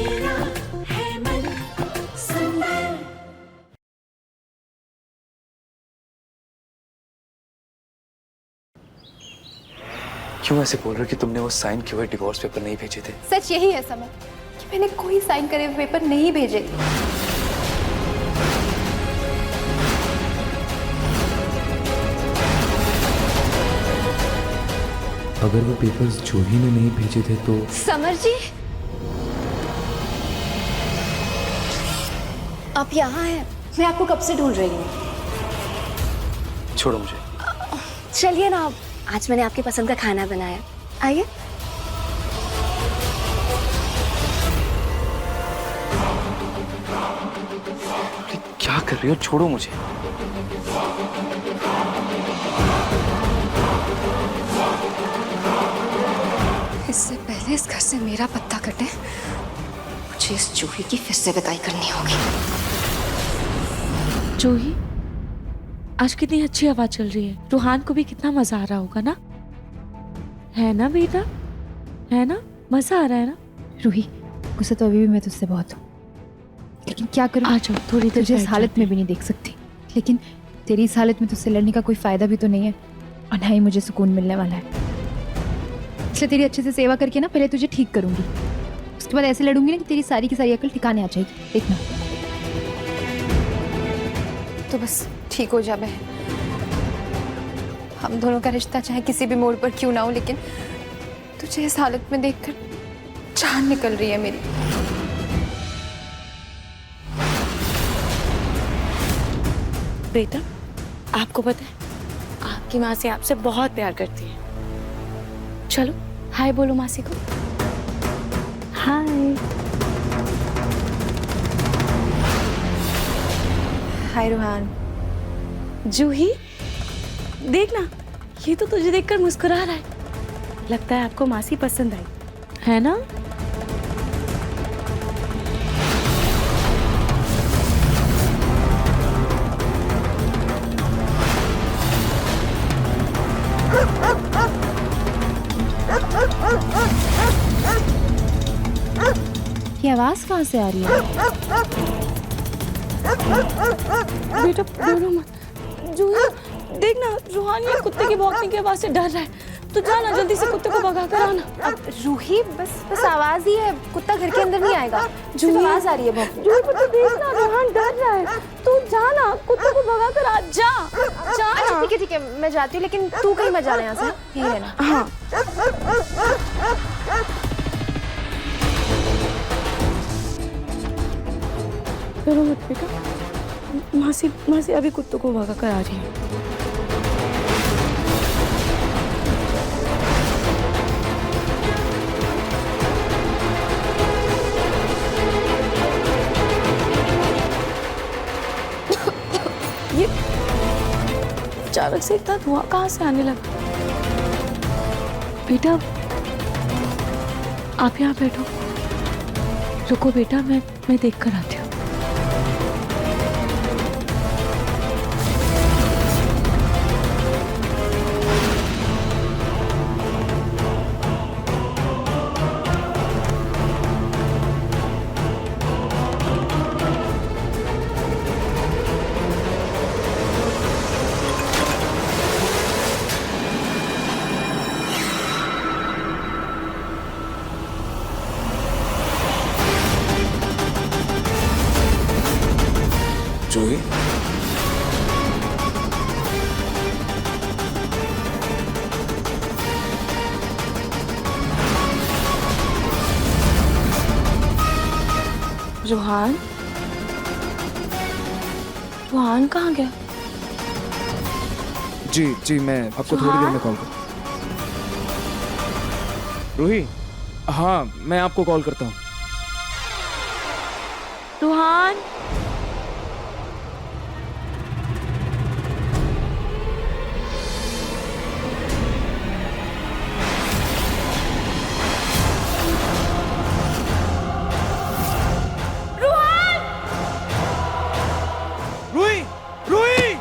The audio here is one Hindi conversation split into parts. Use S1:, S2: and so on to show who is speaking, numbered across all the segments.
S1: मेरा है मन सुंदर।
S2: क्यों ऐसे बोल रहे हो कि तुमने वो साइन किए हुए डिवोर्स पेपर नहीं भेजे थे?
S3: सच यही है समर कि मैंने कोई साइन करे हुए पेपर नहीं भेजे।
S2: अगर वो पेपर्स जूही ने नहीं भेजे थे तो
S3: समर जी, आप यहाँ हैं। मैं आपको कब से ढूंढ रही हूँ।
S2: छोड़ो मुझे।
S3: चलिए ना, आप आज मैंने आपकी पसंद का खाना बनाया, आइए।
S2: क्या कर रही हो? छोड़ो मुझे।
S3: इससे पहले इस घर से मेरा पत्ता कटे, मुझे इस जूही की फिर से विदाई करनी होगी।
S4: जूही, आज कितनी अच्छी हवा चल रही है। रूहान को भी कितना मजा आ रहा होगा ना? है ना बेटा, है ना? मजा आ रहा है ना?
S5: रूही, गुस्सा तो अभी भी मैं तुझसे बहुत हूँ, लेकिन क्या करूँ।
S4: आ जाओ, थोड़ी देर
S5: तुझे इस
S4: बैठ
S5: हालत
S4: जाते
S5: में भी नहीं देख सकती, लेकिन तेरी इस हालत में तुझसे लड़ने का कोई फायदा भी तो नहीं है, और ना ही मुझे सुकून मिलने वाला है। इसलिए तेरी अच्छे से सेवा करके ना पहले तुझे ठीक करूंगी, उसके बाद ऐसे लड़ूंगी ना कि तेरी सारी की सारी अकल ठिकाने आ जाएगी, देखना।
S3: तो बस ठीक हो जा बहन। हम दोनों का रिश्ता चाहे किसी भी मोड़ पर क्यों ना हो, लेकिन तुझे इस हालत में देखकर जान निकल रही है मेरी।
S4: बेटा, आपको पता है आपकी माँ से आपसे बहुत प्यार करती है। चलो हाय बोलो मासी को। हाय।
S3: हाय रूहान।
S4: जूही, देखना, ये तो तुझे देखकर मुस्कुरा रहा है। लगता है आपको मासी पसंद आई, है ना?
S5: ये आवाज कहाँ से आ रही है?
S4: बेटा बोलो मत। जूही, देखना, रूहान ये कुत्ते की भौंकने की आवाज से डर रहा है। तो जाना, जल्दी से कुत्ते को भगा कर आना।
S3: अब रूही, बस आवाज ही है, कुत्ता घर के अंदर नहीं आएगा। सिर्फ आवाज आ रही है बहुत।
S4: जूही, पर तू देखना, रूहान डर रहा है। तू जाना, कुत्ते को भगा कर आ जा।
S3: अच्छा ठीक है, मैं जाती हूँ, लेकिन तू कहीं मत जाना यहाँ से, यही रहना।
S4: हाँ। डरो मत बेटा, मासी अभी कुत्तों को भगा कर आ रही है। ये अचानक से इतना धुआं कहाँ से आने लगा? बेटा, आप यहाँ बैठो। रुको बेटा, मैं देख कर आती हूँ।
S2: जूही,
S4: रूहान कहाँ गया?
S2: जी मैं आपको थोड़ी देर में कॉल कर। रूही, हाँ मैं आपको कॉल करता हूँ।
S4: रूहान,
S2: रूही, रूही!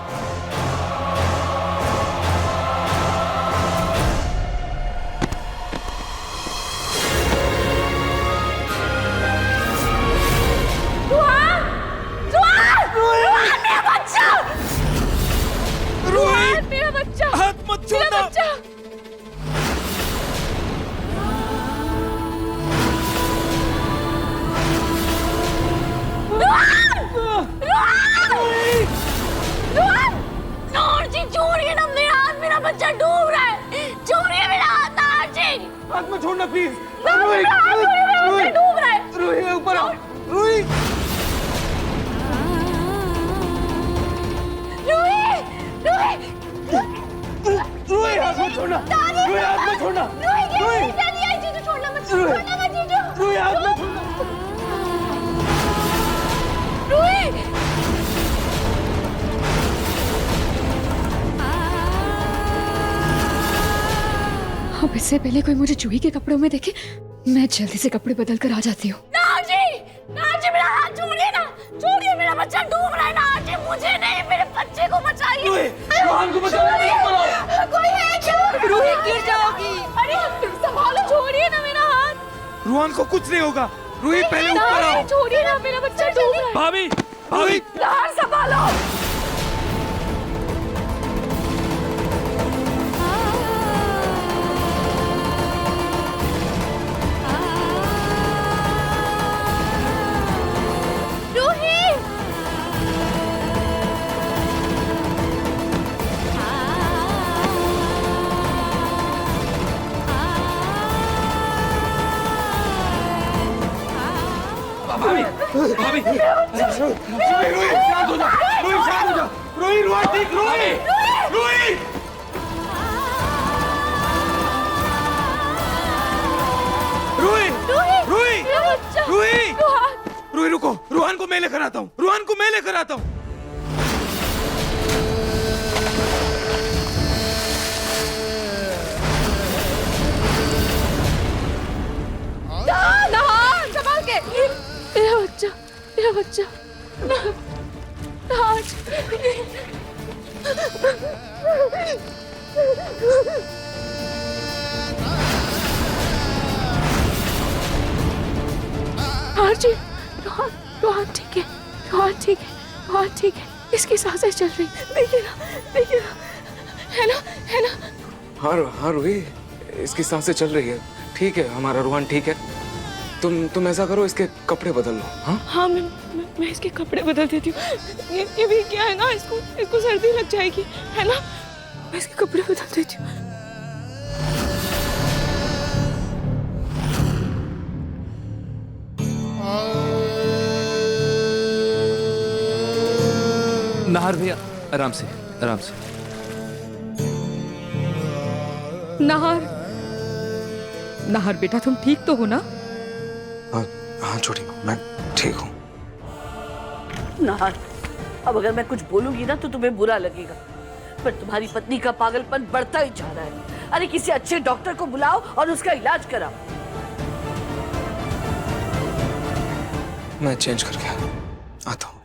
S5: इससे पहले कोई मुझे जूही के कपड़ों में देखे, मैं जल्दी से कपड़े बदल कर आ जाती हूँ।
S1: नाजी मेरा हाथ छोड़िए ना, छोड़िए, मेरा बच्चा डूब रहा है। नाजी मुझे नहीं, मेरे बच्चे को बचाइए।
S2: रोहन को बचाओ।
S1: कोई है क्या?
S3: रूही गिर जाओगी।
S1: अरे संभालो, छोड़िए ना मेरा हाथ।
S6: रोहन को कुछ नहीं होगा। रूही पहले ऊपर आओ।
S1: छोड़िए ना, मेरा बच्चा डूब रहा है।
S6: भाभी, भाभी,
S1: नहर संभालो।
S6: भाभी, भाभी, रूही शांत हो जा, रूही शांत हो जा, रूही, रोहन ठीक, रूही, रूही, रूही, रूही, रूही, रूही रुको, रोहन को मैं लेकर आता हूँ, रोहन को मैं लेकर आता हूँ।
S4: मेरा बच्चा आज आरजी, रोहन ठीक है, रोहन ठीक है, रोहन ठीक है, इसकी सांसें चल रही, देखिए ना, है ना।
S2: हाँ रूही, इसकी सांसें चल रही है, ठीक है, हमारा रोहन ठीक है। तुम ऐसा करो, इसके कपड़े बदल लो।
S4: हाँ मैं इसके कपड़े बदल देती हूँ। ये भी क्या है ना, इसको सर्दी लग जाएगी, है ना। मैं इसके कपड़े बदल देती हूँ।
S7: नाहर भैया, आराम से, आराम से।
S4: नाहर बेटा, तुम ठीक तो हो ना?
S2: हाँ छोटी माँ, मैं ठीक हूँ।
S8: नाहर, अब अगर मैं कुछ बोलूंगी ना तो तुम्हें बुरा लगेगा, पर तुम्हारी पत्नी का पागलपन बढ़ता ही जा रहा है। अरे किसी अच्छे डॉक्टर को बुलाओ और उसका इलाज कराओ।
S2: मैं चेंज करके आता हूँ।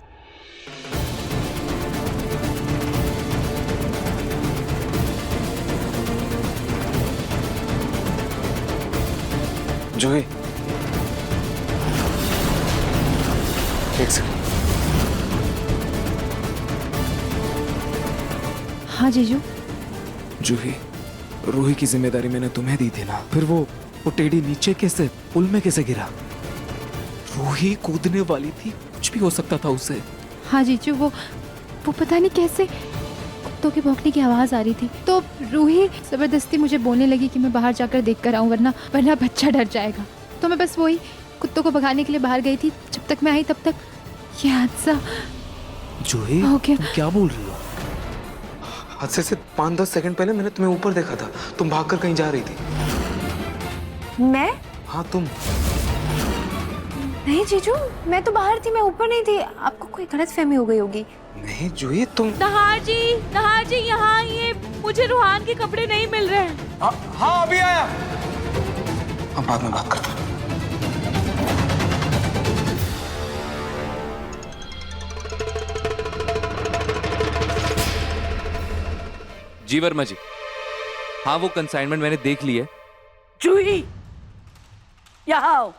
S2: जूही, एक सेकंड।
S5: हाँ जीजू।
S7: जूही, रूही की जिम्मेदारी मैंने तुम्हें दी थी ना, फिर वो टेढ़ी नीचे कैसे, पुल में कैसे गिरा? रूही कूदने वाली थी, कुछ भी हो सकता था उससे।
S5: हाँ जीजू, वो पता नहीं कैसे कुत्तों के भौंकने की आवाज आ रही थी, तो रूही जबरदस्ती मुझे बोलने लगी कि मैं बाहर जाकर देख कर आऊं, वरना बच्चा डर जाएगा। तो मैं बस वही कुत्तों को भगाने के लिए बाहर गई थी। जब तक मैं आई तब तक ये हादसा
S7: जूही,
S5: हो गया।
S7: तुम क्या बोल रही हो?
S2: हादसे से 5-10 सेकंड पहले मैंने तुम्हें ऊपर देखा था, तुम भागकर कहीं जा रही थी।
S3: मैं?
S2: हाँ तुम।
S3: नहीं जीजू, मैं तो बाहर थी, मैं ऊपर नहीं थी। आपको कोई गलतफहमी हो गई होगी।
S2: नहीं जूही, तुम।
S4: नहार जी यहाँ आइए, मुझे रूहान के कपड़े नहीं मिल रहे हैं।
S6: हाँ अभी आया।
S2: हम बाद में बात करते हैं।
S7: जी वर्मा जी, हाँ वो कंसाइनमेंट मैंने देख ली है।
S8: जूही, यहाँ आओ।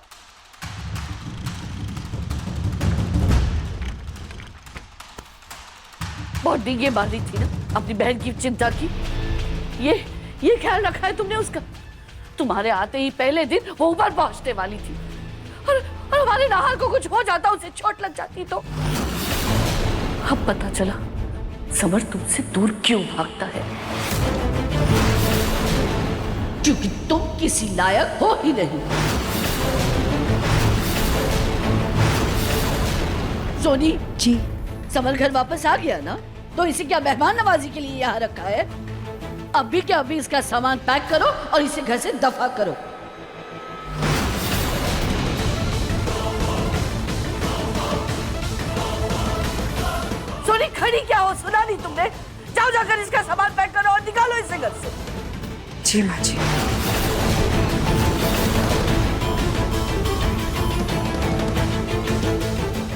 S8: बहुत डींगे मारी थी ना अपनी बहन की चिंता की। ये ख्याल रखा है तुमने उसका? तुम्हारे आते ही पहले दिन वो ऊपर पहुंचने वाली थी, और हमारे नाहर को कुछ हो जाता, उसे चोट लग जाती तो। अब पता चला समर तुमसे दूर क्यों भागता है, क्योंकि तुम किसी लायक हो ही नहीं। सोनी
S5: जी,
S8: समर घर वापस आ गया ना, तो इसे क्या मेहमान नवाजी के लिए यहाँ रखा है? अभी क्या अभी इसका सामान पैक करो और इसे घर से दफा करो। सोनी खड़ी क्या हो, सुना नहीं तुमने? जाओ जाकर इसका सामान पैक करो और निकालो इसे घर से।
S3: जी माँ जी।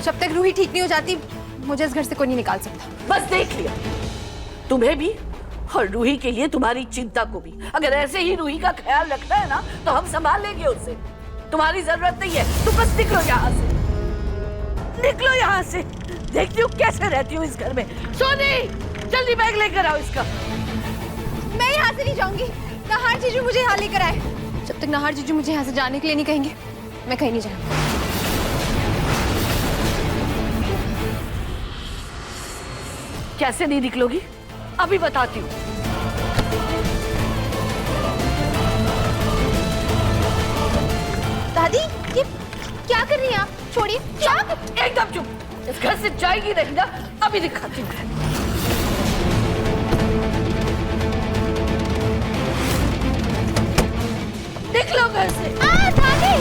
S5: जब तक रूही ठीक नहीं हो जाती मुझे इस घर से कोई नहीं निकाल सकता।
S8: बस देख लिया, तुम्हें भी और रूही के लिए तुम्हारी चिंता को भी। अगर ऐसे ही रूही का ख्याल रखना है ना तो हम संभाल लेंगे उसे। तुम्हारी जरूरत नहीं है, तुम बस निकलो यहाँ से, निकलो यहाँ से। देखती हूँ कैसे रहती हूँ इस घर में। सोनी, जल्दी बैग लेकर आओ इसका।
S5: मैं यहाँ से नहीं जाऊंगी। नाहर जीजू मुझे यहाँ लेकर आए। जब तक नाहर जीजू मुझे यहाँ से जाने के लिए नहीं कहेंगे मैं कहीं नहीं जाऊंगी।
S8: कैसे नहीं निकलोगी? अभी बताती हूँ।
S5: दादी ये क्या कर रही हैं आप? छोड़िए।
S8: एकदम चुप। इस घर से जाएगी नहीं ना, अभी दिखाती हूँ। निकलो घर से।
S5: दादी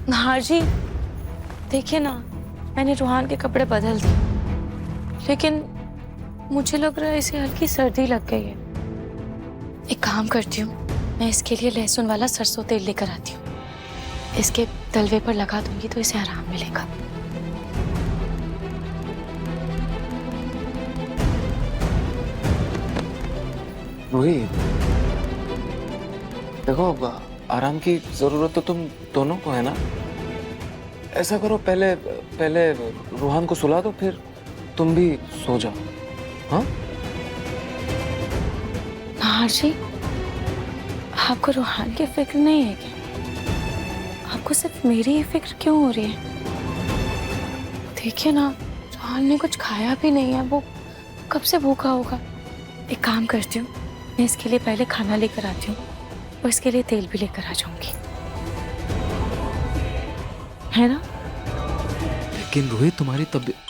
S4: नाहर जी, देखिए ना, मैंने रूहान के कपड़े बदल दिए, लेकिन मुझे लग रहा है इसे हल्की सर्दी लग गई है। एक काम करती हूँ, मैं इसके लिए लहसुन वाला सरसों तेल लेकर आती हूँ। इसके तलवे पर लगा दूंगी तो इसे आराम मिलेगा।
S2: रूही, देखो आराम की जरूरत तो तुम दोनों को है ना। ऐसा करो, पहले रूहान को सुला दो, फिर तुम भी सो जाओ। हाँ
S4: नाहर जी, आपको रूहान की फिक्र नहीं है क्या? आपको सिर्फ मेरी ही फिक्र क्यों हो रही है? देखिए ना, रूहान ने कुछ खाया भी नहीं है, वो कब से भूखा होगा। एक काम करती हूँ, मैं इसके लिए पहले खाना लेकर आती हूँ और इसके लिए तेल भी लेकर आ जाऊंगी, है ना?
S7: लेकिन रूही, तुम्हारी तबीयत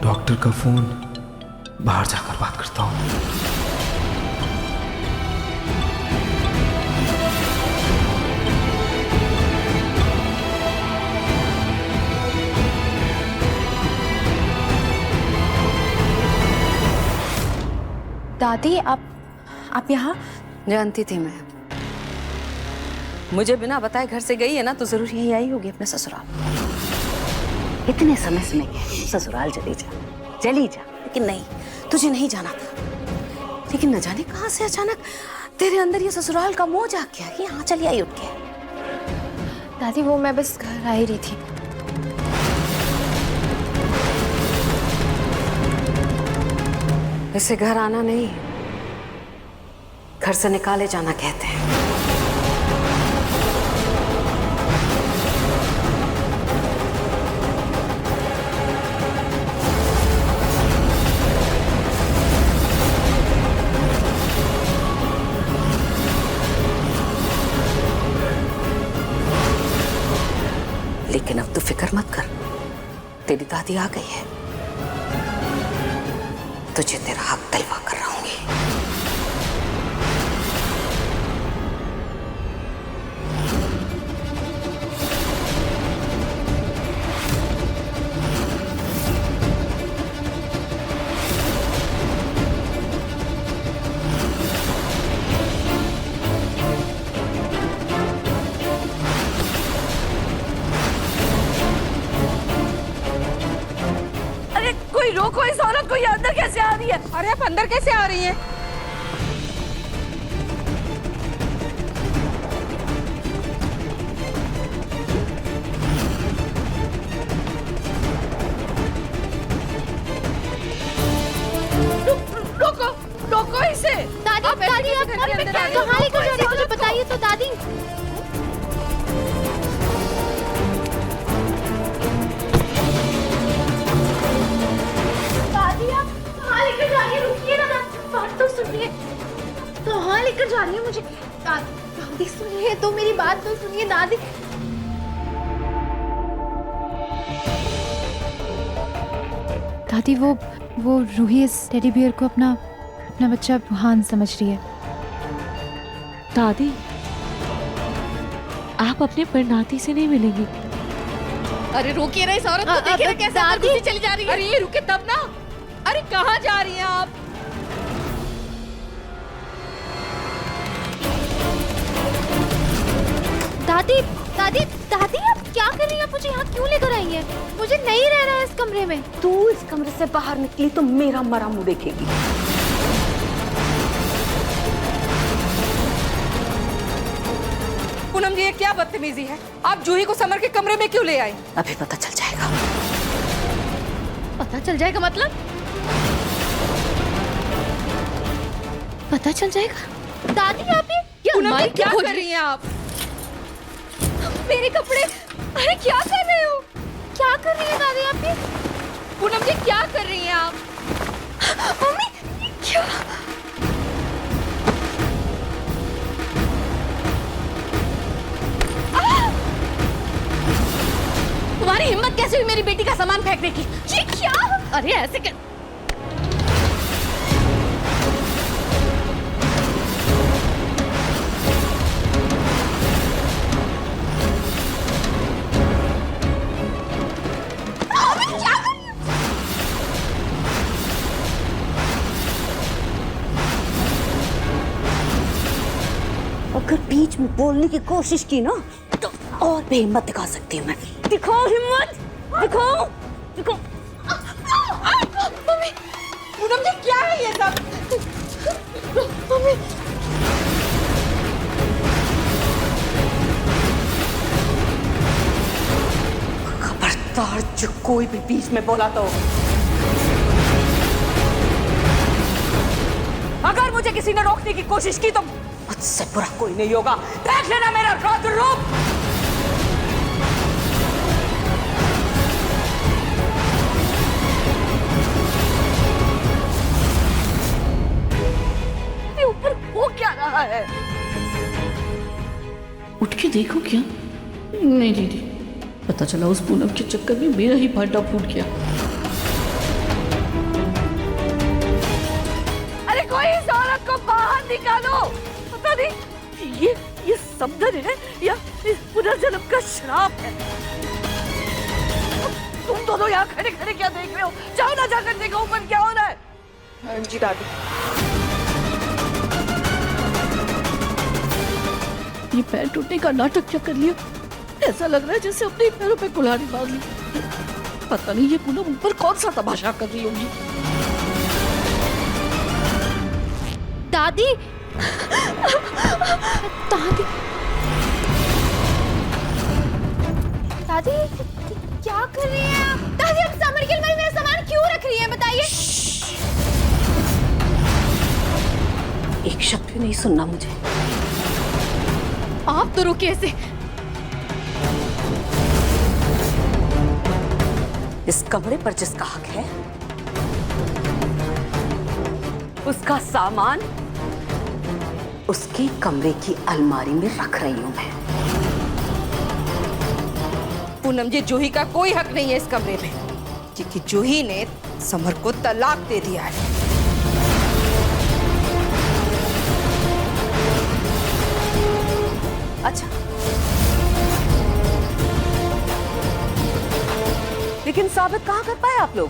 S7: डॉक्टर का फोन, बाहर जाकर बात करता हूँ।
S3: दादी आप यहाँ?
S9: जानती थी मैं, मुझे बिना बताए घर से गई है ना तो जरूर यही आई होगी अपने ससुराल। इतने समय से मैं कह रही हूँ ससुराल चली जा, लेकिन नहीं, तुझे नहीं जाना था। लेकिन न जाने कहां से अचानक तेरे अंदर ये ससुराल का मोह जाग गया कि यहाँ चली आई उठ के।
S5: दादी वो मैं बस घर आ ही रही थी।
S9: इसे घर आना नहीं, घर से निकाले जाना कहते हैं। लेकिन अब तू फिक्र मत कर, तेरी दादी आ गई है, तुझे तेरा हक दिलवा कर रहूंगी।
S8: अरे कोई रोको इस औरत को, ये अंदर कैसे आ रही है?
S10: अरे आप अंदर कैसे आ रही हैं?
S5: कहाँ लेकर जा रही है मुझे बताइए तो दादी। दादी आप कहाँ लेकर जा रही है? रुकिए ना, बात तो सुनिए। कहाँ लेकर जा रही है मुझे? दादी सुनिए तो, मेरी बात तो सुनिए दादी। दादी वो रूही इस टेडी बियर को अपना बच्चा रूहान समझ रही है।
S8: दादी, आप अपने परिणाती से नहीं मिलेंगी।
S1: अरे रोकिए ना इस औरत को, देखिए ना कैसे अंदर घुसी चली जा रही है।
S10: अरे ये रुके तब ना। अरे कहाँ जा रही हैं आप?
S5: दादी दादी दादी आप क्या कर रही हैं? मुझे यहाँ क्यों लेकर आई है? मुझे नहीं रहना है इस कमरे में।
S9: तू इस कमरे से बाहर निकली तो मेरा मरा मुंह देखेगी।
S10: पूनम जी, ये क्या बदतमीजी है? आप जूही को समर के कमरे में क्यों ले आए?
S9: अभी पता चल जाएगा।
S1: पता चल जाएगा मतलब? पता चल जाएगा?
S5: दादी आप ये
S10: पूनम जी, क्या कर रही हैं आप?
S5: मेरे कपड़े, अरे क्या कर रहे हो? क्या कर रही है दादी आप ये?
S10: पूनम जी, क्या कर रही हैं आप?
S5: मम्मी क्या?
S1: तुम्हारी हिम्मत कैसे हुई मेरी बेटी का सामान फेंकने की?
S5: ये क्या?
S1: अरे ऐसे क्या?
S9: अगर बीच में बोलने की कोशिश की ना तो और भी हिम्मत दिखा सकती हूँ मैं। दिखाओ हिम्मत, दिखाओ दिखाओ।
S10: मम्मी, पूनम जी, क्या है ये सब? मम्मी,
S9: खबरदार जो कोई भी बीच में बोला तो अगर मुझे किसी ने रोकने की कोशिश की तो मुझसे बुरा कोई नहीं होगा। देख लेना मेरा रौद्र रूप।
S8: ऊपर हो क्या रहा है? उठ के देखो क्या? नहीं दीदी, पता चला उस पूनम के चक्कर में मेरा ही भांडा फूट गया। अरे कोई इस औरत को बाहर निकालो। पता नहीं ये समझन है या इस पुनर्जन्म का श्राप है। तुम दोनों यहाँ खड़े खड़े क्या देख रहे हो? जाओ ना, जाकर देखो ऊपर क्या हो रहा है।
S10: जी दादी।
S8: ये पैर टूटने का नाटक क्या कर लिया? ऐसा लग रहा है जैसे अपने पैरों पे कुल्हाड़ी मार ली। पता नहीं ये पूनम ऊपर कौन सा तमाशा कर रही होगी।
S5: दादी दादी दादी क्या कर रही हैं आप? दादी आप समर के लिए मेरा सामान क्यों रख रही हैं? बताइए।
S9: एक शब्द भी नहीं सुनना मुझे।
S5: आप तो रुके ऐसे।
S9: इस कमरे पर जिसका हक है उसका सामान उसके कमरे की अलमारी में रख रही हूं मैं।
S10: पूनम जी, जूही का कोई हक नहीं है इस कमरे में, क्योंकि जूही ने समर को तलाक दे दिया है।
S9: अच्छा, लेकिन साबित कहाँ कर पाए आप लोग?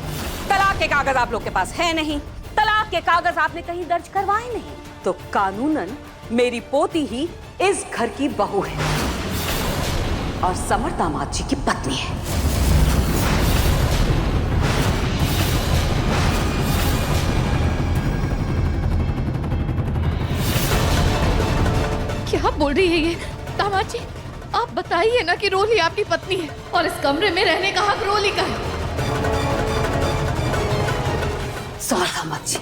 S9: तलाक के कागज आप लोग के पास है नहीं। तलाक के कागज आपने कहीं दर्ज करवाए नहीं, तो कानूनन मेरी पोती ही इस घर की बहू है और समर दामाद जी की पत्नी है।
S1: क्या बोल रही है ये? दामाद जी, आप बताइए ना कि रोली आपकी पत्नी है और इस कमरे में रहने का हक रोली का है।
S9: समर दामाद जी,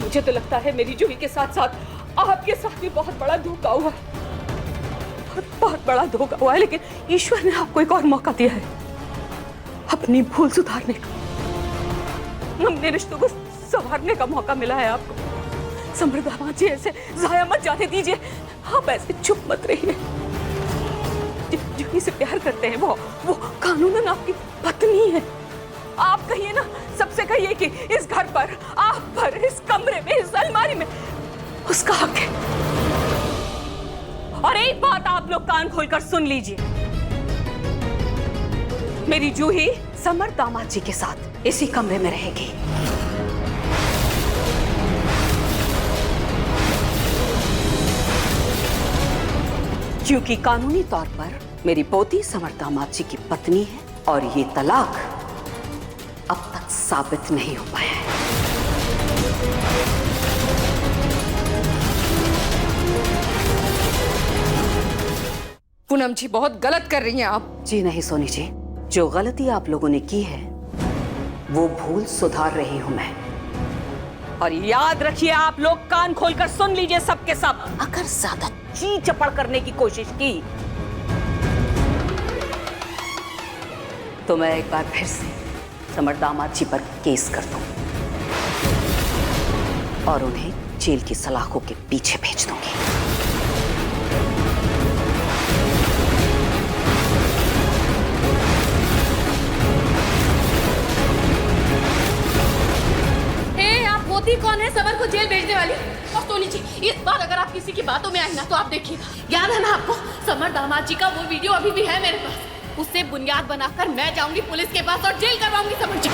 S10: मुझे तो लगता है मेरी जूही के साथ साथ आपके साथ भी बहुत बड़ा धोखा हुआ है, बहुत बड़ा धोखा हुआ है, लेकिन ईश्वर ने आपको एक और मौका दिया है अपनी भूल सुधारने का। अपने रिश्तों को संवारने का मौका मिला है आपको। समृद्धा जी, ऐसे जाया मत जाने दीजिए। आप ऐसे चुप मत रहिए। जो से प्यार करते हैं वो कानूनन आपकी पत्नी है। आप कहिए ना, सबसे कहिए कि इस घर पर, आप पर, इस कमरे में, इस अलमारी में उसका हक है। और एक बात आप लोग कान खोलकर सुन लीजिए, मेरी जूही समर दामाद जी के साथ इसी कमरे में रहेगी। क्योंकि कानूनी तौर पर मेरी पोती समर दामाद जी की पत्नी है और ये तलाक अब तक साबित नहीं हो पाया है। पूनम जी, बहुत गलत कर रही हैं आप।
S9: जी नहीं सोनी जी, जो गलती आप लोगों ने की है वो भूल सुधार रही हूं मैं।
S10: और याद रखिए, आप लोग कान खोलकर सुन लीजिए सबके सब,
S9: अगर ज्यादा ची चपड़ करने की कोशिश की तो मैं एक बार फिर से समर दामाद जी पर केस कर दूं और उन्हें जेल की सलाखों के पीछे भेज दूंगी।
S1: मोती कौन है समर को जेल भेजने वाली? और सोनी जी, इस बार अगर आप किसी की बातों में आई ना तो आप देखिएगा, याद है ना आपको, समर दामाद जी का वो वीडियो अभी भी है मेरे पास। उससे बुनियाद बनाकर मैं जाऊंगी पुलिस के पास और जेल करवाऊंगी समर जी।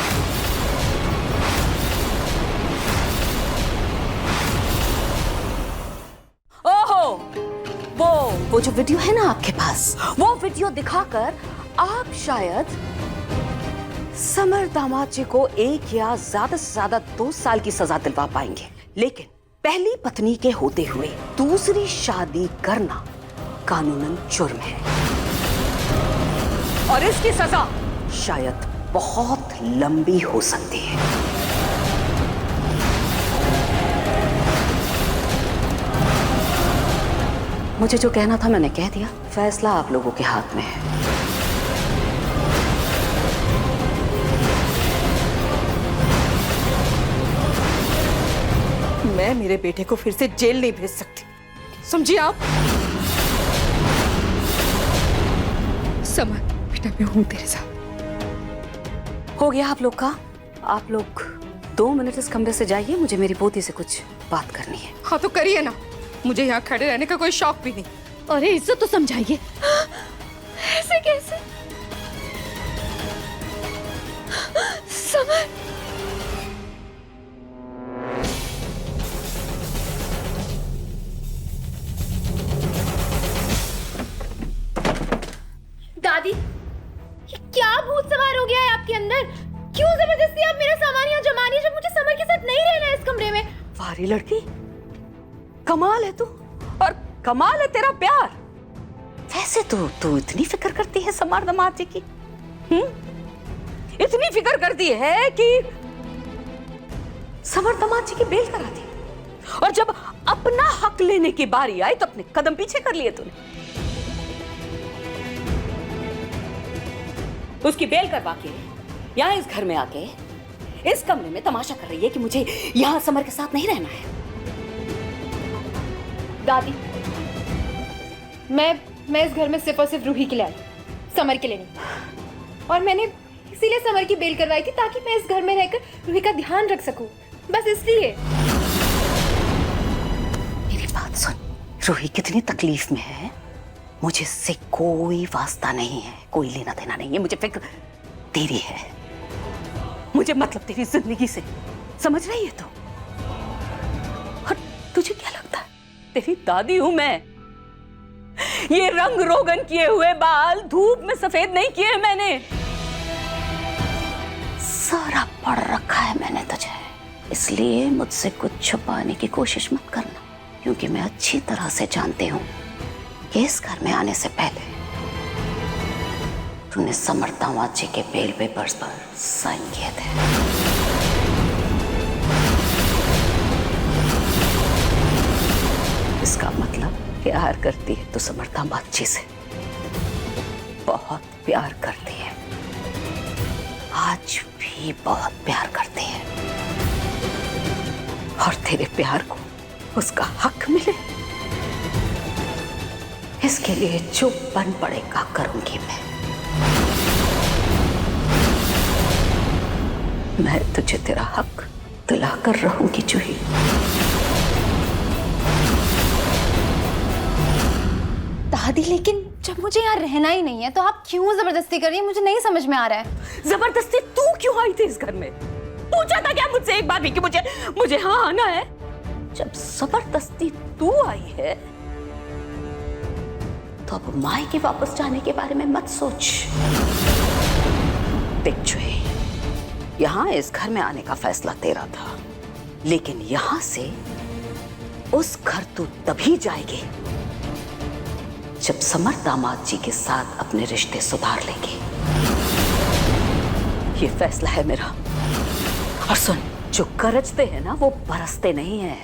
S9: ओहो, वो जो वीडियो है ना आपके पास, वो वीडियो दिखाकर आप शायद समर दामाद जी को 1 या ज्यादा से ज्यादा 2 साल की सजा दिलवा पाएंगे। लेकिन पहली पत्नी के होते हुए दूसरी शादी करना कानूनन जुर्म है और इसकी सजा शायद बहुत लंबी हो सकती है। मुझे जो कहना था मैंने कह दिया, फैसला आप लोगों के हाथ में है।
S10: मैं मेरे बेटे को फिर से जेल नहीं भेज सकती, समझिए आप। समर बेटा, मैं हूं तेरे साथ।
S9: हो गया आप लोग का। आप लोग 2 मिनट इस कमरे से जाइए, मुझे मेरी पोती से कुछ बात करनी है।
S10: हाँ तो करिए ना, मुझे यहाँ खड़े रहने का कोई शौक भी नहीं।
S1: अरे इज्जत तो समझाइए, ऐसे कैसे? समर, दादी, ये क्या भूत सवार हो गया है आपके अंदर? क्यों जबरदस्ती आप मेरा सामान यहाँ जमा रही है जब मुझे समर के साथ नहीं रहना है इस कमरे में?
S9: वारी लड़की, कमाल है तू, और कमाल है तेरा प्यार। वैसे तो तू इतनी फिक्र करती है समर दामाद जी की, इतनी फिक्र करती है कि समर दामाद जी की बेल करा दी, और जब अपना हक लेने की बारी आई तो अपने कदम पीछे कर लिए तूने। उसकी बेल करवा के यहाँ इस घर में आके इस कमरे में तमाशा कर रही है कि मुझे यहाँ समर के साथ नहीं रहना है।
S1: दादी, मैं इस घर में सिर्फ और सिर्फ रूही के लिए आई, समर के लिए नहीं। और मैंने इसीलिए समर की बेल करवाई थी ताकि मैं इस घर में रहकर रूही का ध्यान रख सकूं, बस इसलिए।
S9: मेरी बात सुन, रूही कितनी तकलीफ में है, मुझे इससे कोई वास्ता नहीं है, कोई लेना देना नहीं है। मुझे फिक्र तेरी है, मुझे मतलब तेरी जिंदगी से, समझ रही है तू? और तुझे क्या लगता है तेरी दादी हूं मैं? ये रंग रोगन किए हुए बाल धूप में सफेद नहीं किए मैंने, सारा पढ़ रखा है मैंने तुझे। इसलिए मुझसे कुछ छुपाने की कोशिश मत करना, क्योंकि मैं अच्छी तरह से जानती हूं कि इस घर में आने से पहले तूने समर दामाद जी के बेल पेपर्स पर साइन किए थे। इसका मतलब प्यार करती है तो समर्था बाची से बहुत प्यार करती है, आज भी बहुत प्यार करती है। और तेरे प्यार को उसका हक मिले, इसके लिए जो बन पड़ेगा करूंगी मैं तुझे तेरा हक दिला कर रहूंगी जूही।
S3: दादी लेकिन जब मुझे यहाँ रहना ही नहीं है तो आप क्यों जबरदस्ती कर रही हैं? मुझे नहीं समझ में आ रहा है।
S10: जबरदस्ती तू क्यों आई थी इस घर में? पूछा था क्या मुझसे एक बार भी कि मुझे हाँ आना है? जब जबरदस्ती तू आई है तो अब माई के वापस जाने के बारे में मत सोच।
S9: देख जूही, यहां इस घर में आने का फैसला तेरा था, लेकिन यहां से उस घर तू तभी जाएगी जब समर दामाद जी के साथ अपने रिश्ते सुधार लेंगे। ये फैसला है मेरा। और सुन, जो गरजते हैं ना वो बरसते नहीं हैं,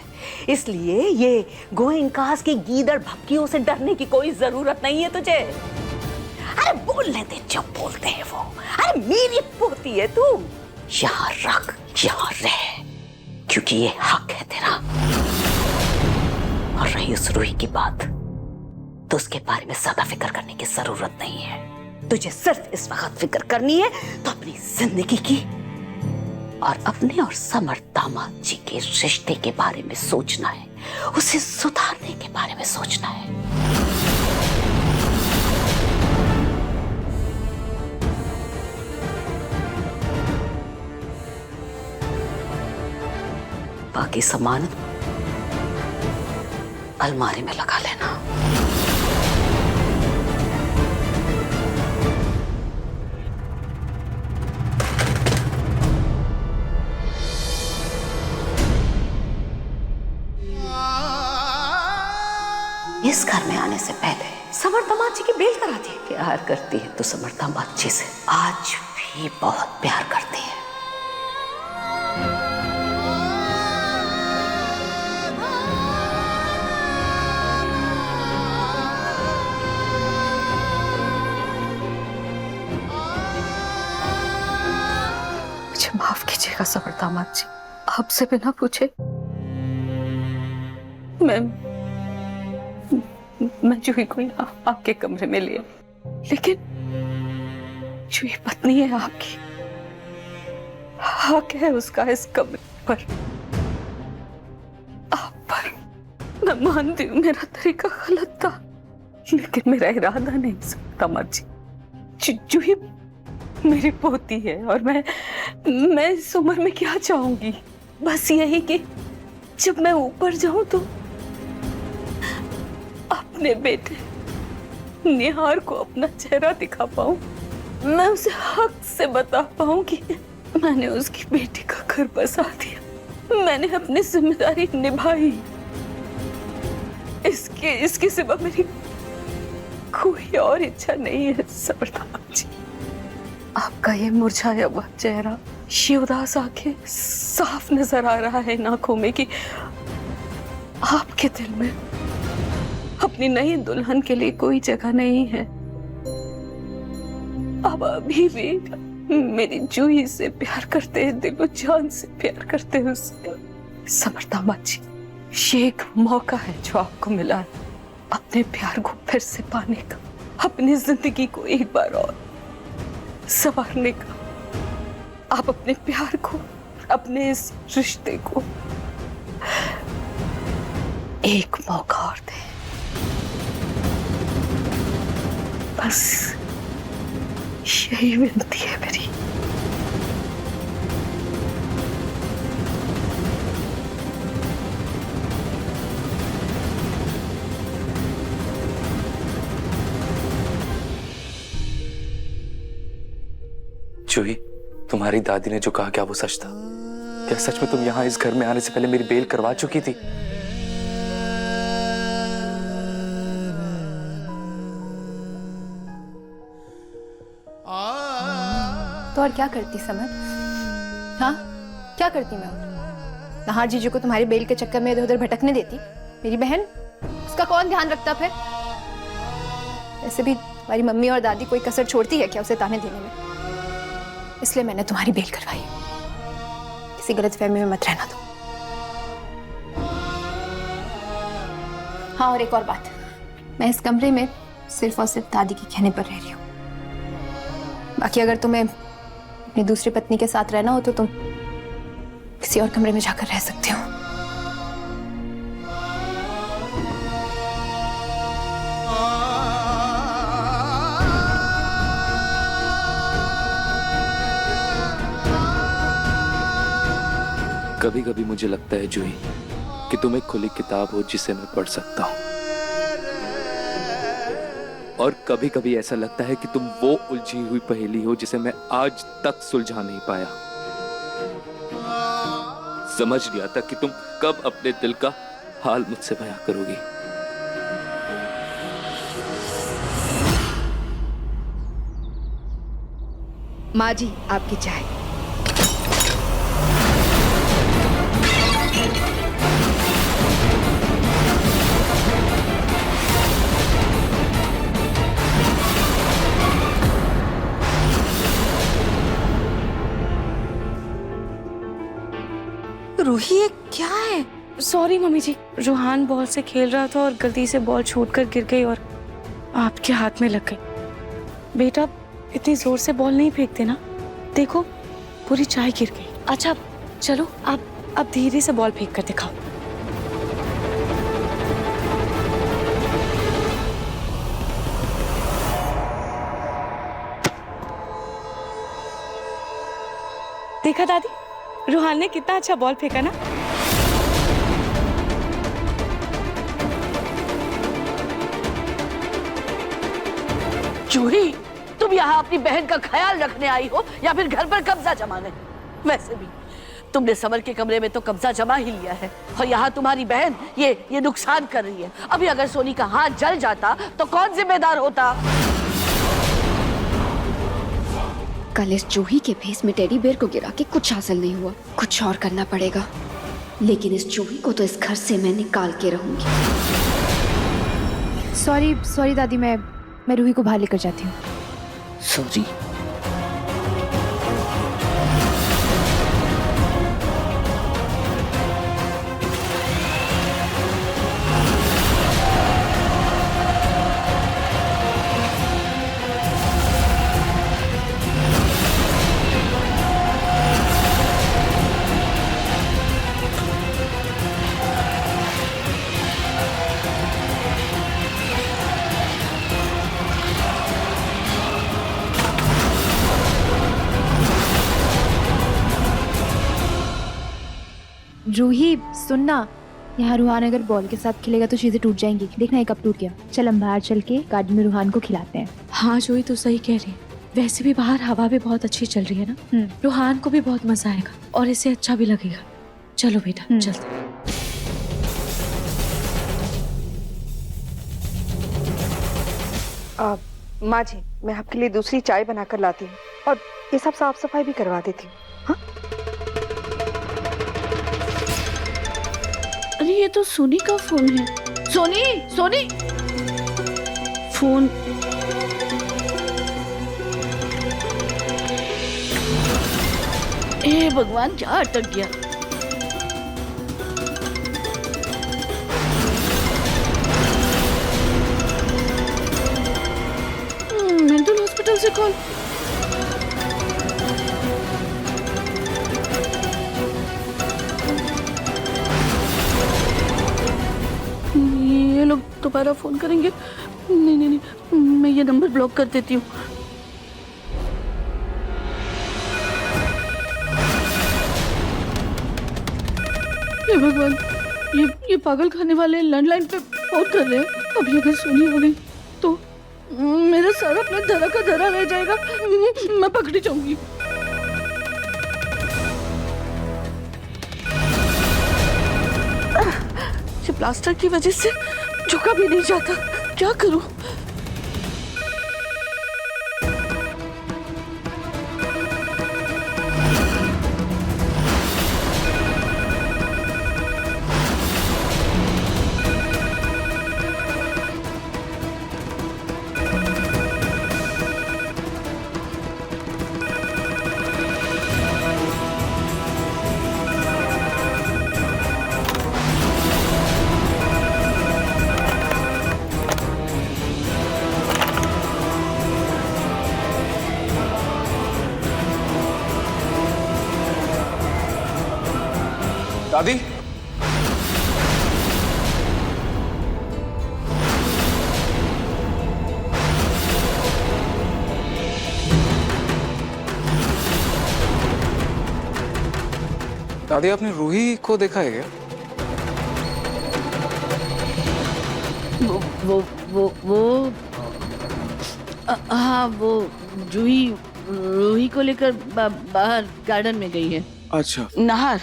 S9: इसलिए ये गोइंकास की गीदड़ भपकियों से डरने की कोई जरूरत नहीं है तुझे। अरे बोलने दे जो बोलते हैं वो। अरे मेरी पोती है तू, यहाँ रख, यहाँ रह, क्योंकि ये हक है तेरा। और रही उस रूही की बात, तो उसके बारे में ज्यादा फिक्र करने की जरूरत नहीं है। तुझे सिर्फ इस वक्त फिक्र करनी है तो अपनी जिंदगी की और अपने और समर दामाद जी के रिश्ते के बारे में सोचना है, उसे सुधारने के बारे में सोचना है। बाकी सामान अलमारी में लगा लेना। इस घर में आने से पहले समर दामाद जी की बेल करा दी। प्यार करती है तो समर दामाद जी से आज भी बहुत प्यार करती है।
S10: मुझे माफ कीजिएगा समर दामाद जी, आपसे बिना पूछे मैं जूही को यहाँ आपके कमरे में लिया, लेकिन जूही पत्नी है आपकी, हक है उसका इस कमरे पर, आप पर। मैं मानती हूँ मेरा तरीका गलत था, लेकिन मेरा इरादा नहीं सकता दामाद जी। जूही मेरी पोती है और मैं इस उम्र में क्या चाहूंगी? बस यही कि जब मैं ऊपर जाऊं तो अपने बेटे निहार को अपना चेहरा दिखा पाऊं, मैं उसे हक से बता पाऊं कि मैंने उसकी बेटी का घर बसा दिया, मैंने अपनी जिम्मेदारी निभाई। इसके सिवा मेरी कोई और इच्छा नहीं है समर दामाद जी। आपका ये मुरझाया हुआ चेहरा, ये उदास आंखें, साफ नजर आ रहा है इन आंखों में कि आपके दिल में अपनी नई दुल्हन के लिए कोई जगह नहीं है। आप अभी भी मेरी जूही से प्यार करते हैं, दिलो जान से प्यार करते हैं उससे। समर दामाद जी, ये एक मौका है जो आपको मिला है अपने प्यार को फिर से पाने का, अपनी जिंदगी को एक बार और संवारने का। आप अपने प्यार को, अपने इस रिश्ते को एक मौका और दें, बस यही विनती है मेरी।
S2: जूही, तुम्हारी दादी ने जो कहा क्या वो सच था? क्या सच में तुम यहाँ इस घर में आने से पहले मेरी बेल करवा चुकी थी?
S5: तो और क्या करती समर? हाँ, क्या करती मैं? नहार जीजू को तुम्हारी बेल के चक्कर में इधर उधर भटकने देती? मेरी बहन
S3: उसका कौन ध्यान रखता फिर? वैसे भी तुम्हारी मम्मी और दादी कोई कसर छोड़ती है क्या उसे ताने देने में? इसलिए मैंने तुम्हारी बेल करवाई। किसी गलतफहमी में मत रहना तुम। हाँ, और एक और बात, मैं इस कमरे में सिर्फ और सिर्फ दादी के कहने पर रह रही हूँ। बाकी अगर तुम्हें अपनी दूसरी पत्नी के साथ रहना हो तो तुम किसी और कमरे में जाकर रह सकते हो।
S7: कभी कभी मुझे लगता है जूही कि तुम एक खुली किताब हो जिसे मैं पढ़ सकता हूं, और कभी कभी ऐसा लगता है कि तुम वो उलझी हुई पहेली हो जिसे मैं आज तक सुलझा नहीं पाया। समझ नहीं आता कि तुम कब अपने दिल का हाल मुझसे बयां करोगी।
S3: माँ जी, आपकी चाय।
S9: रूही, ये क्या है?
S4: सॉरी मम्मी जी, रूहान बॉल से खेल रहा था और गलती से बॉल छूटकर गिर गई और आपके हाथ में लग गई। बेटा, इतनी जोर से बॉल नहीं फेंकते ना, देखो पूरी चाय गिर गई। अच्छा चलो, आप अब धीरे से बॉल फेंक कर दिखाओ। देखा दादी, रूहान ने कितना अच्छा बॉल फेंका ना।
S8: जूही, तुम यहाँ अपनी बहन का ख्याल रखने आई हो या फिर घर पर कब्जा जमाने? वैसे भी तुमने समर के कमरे में तो कब्जा जमा ही लिया है, और यहाँ तुम्हारी बहन ये नुकसान कर रही है। अभी अगर सोनी का हाथ जल जाता तो कौन जिम्मेदार होता?
S3: कल इस जूही के भेस में टेडी बेयर को गिरा के कुछ हासिल नहीं हुआ, कुछ और करना पड़ेगा। लेकिन इस जूही को तो इस घर से मैं निकाल के रहूंगी।
S5: सॉरी दादी, मैं रूही को बाहर लेकर जाती हूँ।
S8: सॉरी।
S5: रूही सुनना, यहाँ रूहान अगर बॉल के साथ खेलेगा तो चीजें टूट जाएंगी। देखना ये कब टूट गया। चल हम बाहर चल के गार्डन में रूहान को खिलाते हैं।
S4: हाँ जूही, तो सही कह रही है। वैसे भी बाहर हवा भी बहुत अच्छी चल रही है ना, रूहान को भी बहुत मजा आएगा और इसे अच्छा भी लगेगा। चलो बेटा चलते हैं।
S10: माँ जी, मैं आपके लिए दूसरी चाय बनाकर लाती हूँ और ये सब साफ सफाई भी करवा देती हूँ। हाँ?
S8: अरे ये तो सोनी का फोन है। सोनी फोन। ए भगवान, क्या अटक गया? मेंटल हॉस्पिटल से कॉल। ये लोग दोबारा फोन करेंगे। नहीं, मैं ये नंबर ब्लॉक कर देती हूँ। हे भगवान, ये पागल खाने वाले लैंडलाइन पे फोन कर रहे हैं। अभी अगर सुनी होगी तो मेरा सारा अपना धरा का धरा रह जाएगा। मैं पकड़ी जाऊंगी। ये प्लास्टर की वजह से झुका भी नहीं जाता। क्या करूं?
S2: दादी, दादी आपने रूही को देखा है क्या?
S8: वो हाँ, वो रूही को लेकर बाहर गार्डन में गई है।
S2: अच्छा।
S8: नाहर,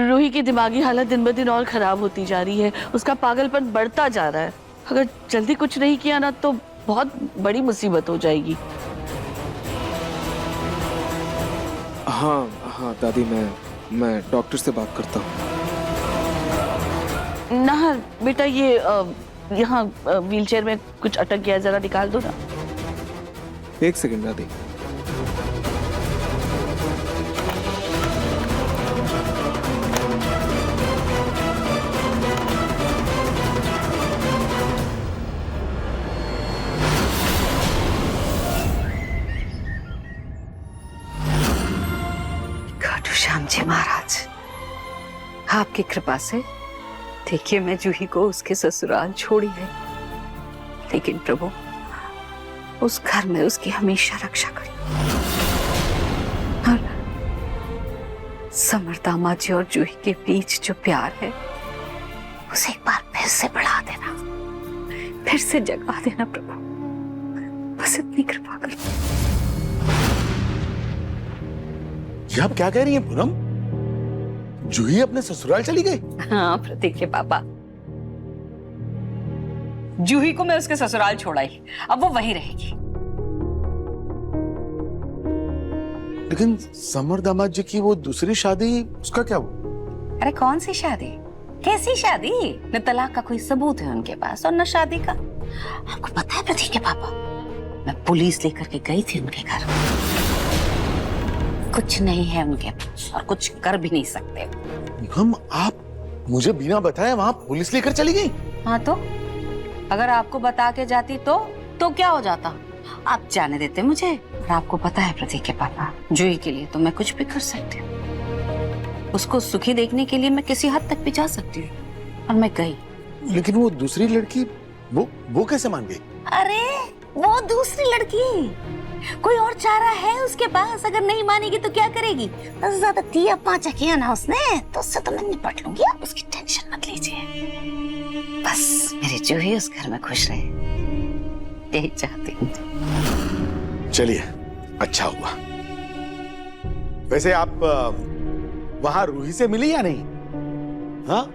S8: रूही की दिमागी हालत दिन ब दिन और खराब होती जा रही है, उसका पागलपन बढ़ता जा रहा है। अगर जल्दी कुछ नहीं किया ना तो बहुत बड़ी मुसीबत हो जाएगी।
S7: हाँ हाँ दादी, मैं डॉक्टर से बात करता हूँ।
S8: नाहर बेटा, ये यहाँ व्हीलचेयर में कुछ अटक गया, जरा निकाल दो ना।
S7: 1 सेकंड दादी।
S9: खाटू श्याम जी महाराज, आपकी कृपा से देखिए मैं जूही को उसके ससुराल छोड़ी है, लेकिन प्रभु उस घर में उसकी हमेशा रक्षा करिए और समर दामाद जी और जूही के बीच जो प्यार है उसे एक बार फिर से बढ़ा देना, फिर से जगा देना प्रभु, बस इतनी कृपा करो।
S11: ये आप क्या कह रही हैं पूनम? जूही अपने ससुराल चली गई?
S9: हाँ प्रतीक के पापा, जूही को मैं उसके ससुराल छोड़ाई, अब वो वहीं रहेगी।
S11: लेकिन समर दामाद जी की वो दूसरी शादी, उसका क्या हुआ?
S9: अरे कौन सी शादी, कैसी शादी? न तलाक का कोई सबूत है उनके पास और न शादी का। आपको पता है प्रतीक के पापा, मैं पुलिस लेकर के गई थी उनके घर, कुछ नहीं है उनके पास और कुछ कर भी नहीं सकते।
S11: हम आप मुझे बिना बताए वहां पुलिस लेकर चली गई?
S9: हाँ तो अगर आपको बता के जाती तो क्या हो जाता? आप जाने देते मुझे। और आपको पता है प्रतीक के पापा, जूही के लिए तो मैं कुछ भी कर सकती हूँ, उसको सुखी देखने के लिए मैं किसी हद तक भी जा सकती हूँ, और मैं गई।
S11: लेकिन वो दूसरी लड़की, वो कैसे मान गई?
S9: अरे वो दूसरी लड़की, कोई और चारा है उसके पास, अगर नहीं मानेगी तो क्या करेगी? बस ज्यादा 3-5 किया ना उसने तो उससे तो मैं निपट लूंगी, आप उसकी टेंशन मत लीजिए। बस मेरी जूही उस घर में खुश रहे, यही चाहती हूँ।
S11: चलिए अच्छा हुआ। वैसे आप वहां रूही से मिली या नहीं? हाँ,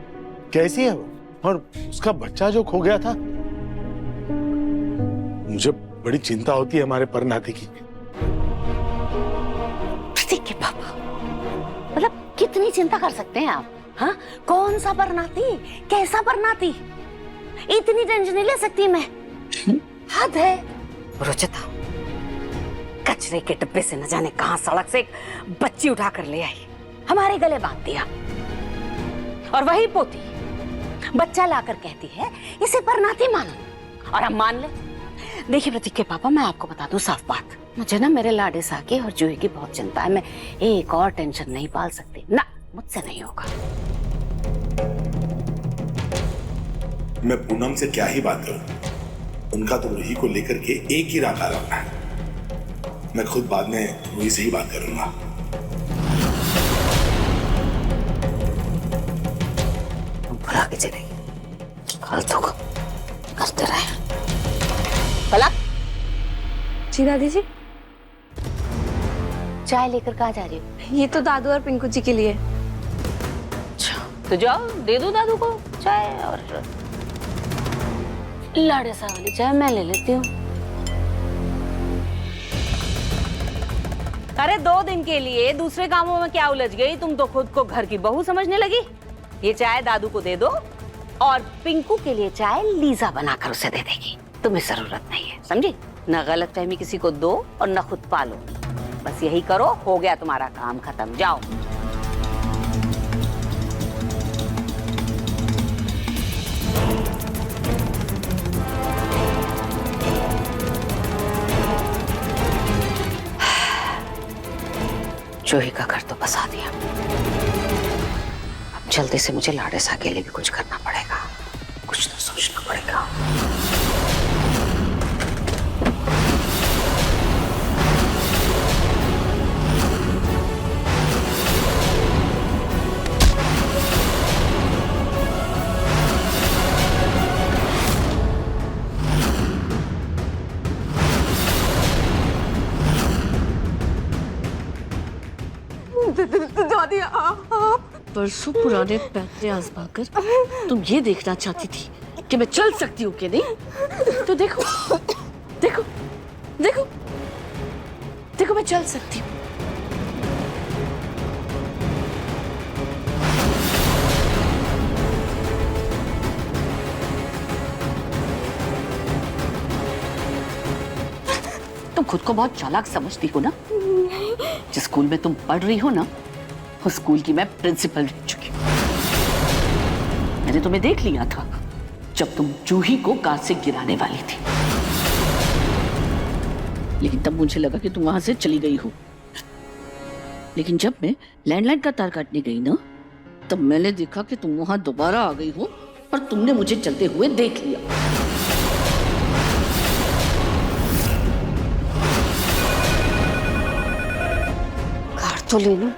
S11: कैसी है वो? और उसका बच्चा जो खो गया था, मुझे बड़ी चिंता होती है हमारे परनाती की।
S9: प्रतीक के पापा, मतलब कितनी चिंता कर सकते हैं आप? हाँ, कौन सा परनाती, कैसा परनाती, इतनी टेंशन नहीं ले सकती मैं। हद है। रुचिता कचरे के डिब्बे से न जाने कहां सड़क से एक बच्ची उठा कर ले आई, हमारे गले बांध दिया, और वही पोती बच्चा लाकर कहती है इसे परनाती मानो, और हम मान ले। देखिए प्रतीक के पापा, मैं आपको बता दूं साफ बात, मुझे ना मेरे लाडे साके और जूही की बहुत चिंता है। मैं एक और टेंशन नहीं पाल सकती ना, मुझसे नहीं होगा।
S12: मैं पूनम से क्या ही बात करूं, उनका तो रूही को लेकर के एक ही रात आ रहा है। मैं खुद बाद में रूही से ही बात करूंगा।
S9: बुला के चलेगी, फालतू को करते रहे। पलक।
S3: जी दादी जी।
S9: चाय लेकर कहाँ जा रही हो?
S3: ये तो दादू और पिंकू जी के लिए।
S9: तो जाओ दे दो दादू को चाय, और लाड़े सा वाली चाय मैं ले लेती हूँ। अरे 2 दिन के लिए दूसरे कामों में क्या उलझ गई? तुम तो खुद को घर की बहू समझने लगी। ये चाय दादू को दे दो, और पिंकू के लिए चाय लीजा बनाकर उसे दे देगी। तुम्हें जरूरत नहीं है, समझी? ना गलतफहमी किसी को दो और ना खुद पालो, बस यही करो, हो गया तुम्हारा काम खत्म। जाओ। जूही का घर तो बसा दिया, अब जल्दी से मुझे लाडेसा के लिए भी कुछ करना पड़ेगा, कुछ तो सोचना पड़ेगा।
S10: दादी आप
S8: परसों पुराने पैतरे आजमा कर तुम ये देखना चाहती थी कि मैं चल सकती हूँ कि नहीं? तो देखो देखो देखो देखो, मैं चल सकती हूँ। तुम खुद को बहुत चालाक समझती हो ना? जिस स्कूल में तुम पढ़ रही हो ना, उस स्कूल की मैं प्रिंसिपल रह चुकी हूँ। मैंने तुम्हें देख लिया था जब तुम जूही को कार से गिराने वाली थी, लेकिन तब मुझे लगा कि तुम वहां से चली गई हो। लेकिन जब मैं लैंडलाइन का तार काटने गई ना, तब मैंने देखा कि तुम वहां दोबारा आ गई हो और तुमने मुझे चलते हुए देख लिया।
S9: कार तो ले लूं।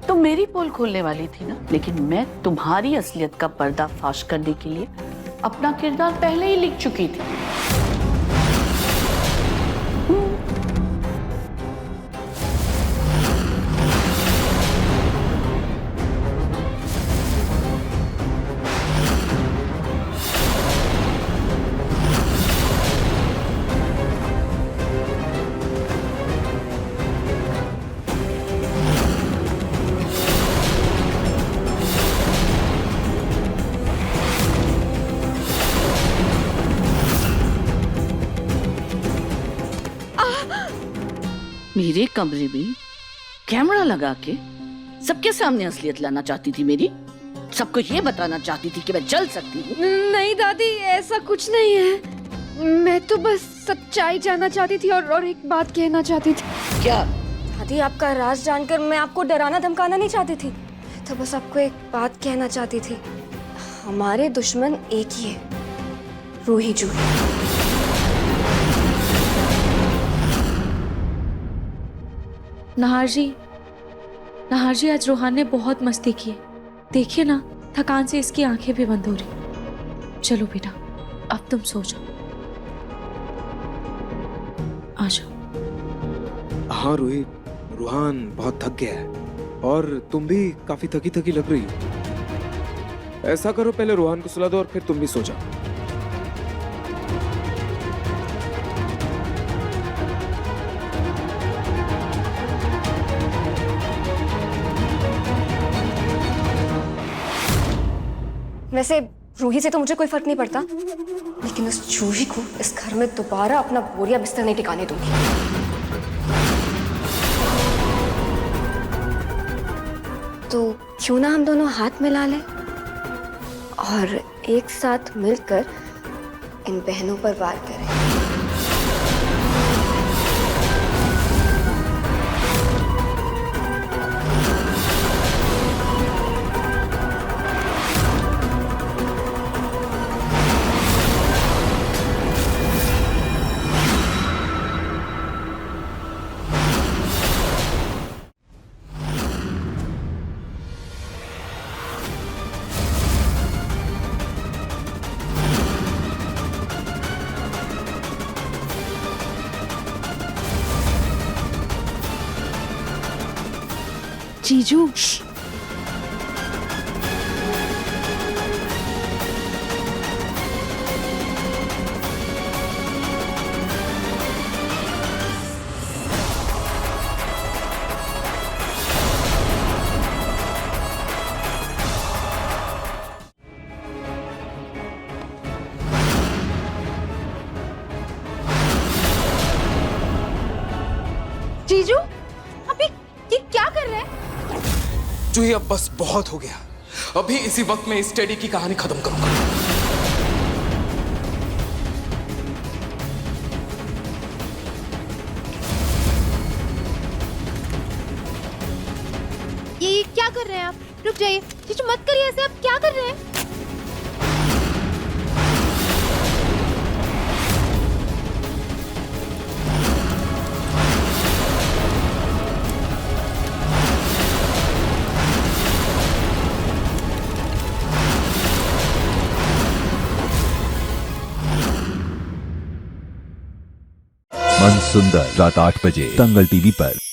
S8: तुम मेरी पोल खोलने वाली थी ना, लेकिन मैं तुम्हारी असलियत का पर्दाफाश करने के लिए अपना किरदार पहले ही लिख चुकी थी। मेरे कमरे में कैमरा लगा के सबके सामने असलियत लाना चाहती थी मेरी, सबको ये बताना चाहती थी कि मैं चल सकती हूँ।
S5: नहीं दादी, ऐसा कुछ नहीं है। मैं तो बस सच्चाई जानना चाहती थी और एक बात कहना चाहती थी।
S8: क्या?
S13: दादी, आपका राज जानकर मैं आपको डराना धमकाना नहीं चाहती थी, तो बस आपको एक बात कहना चाहती थी। हमारे दुश्मन एक ही है, रूही जूही।
S4: नाहर जी, आज रोहान ने बहुत मस्ती की है। देखिए ना, थकान से इसकी आंखें भी बंद हो रही। चलो बेटा, अब तुम सो जाओ। आ जाओ।
S7: हाँ रूही, रूहान बहुत थक गया है और तुम भी काफी थकी थकी लग रही हो। ऐसा करो, पहले रूहान को सुला दो और फिर तुम भी सो जाओ।
S13: वैसे रूही से तो मुझे कोई फर्क नहीं पड़ता, लेकिन उस जूही को इस घर में दोबारा अपना बोरिया बिस्तर नहीं टिकाने दूंगी। तो क्यों ना हम दोनों हाथ मिला लें और एक साथ मिलकर इन बहनों पर वार करें।
S5: जीजू,
S7: जूही अब बस बहुत हो गया। अभी इसी वक्त में इस टेडी की कहानी खत्म करूंगा।
S5: ये क्या कर रहे हैं आप? रुक जाइए, जीजू मत करिए ऐसे, आप क्या कर रहे हैं?
S14: मन सुंदर रात 8 बजे दंगल टीवी पर।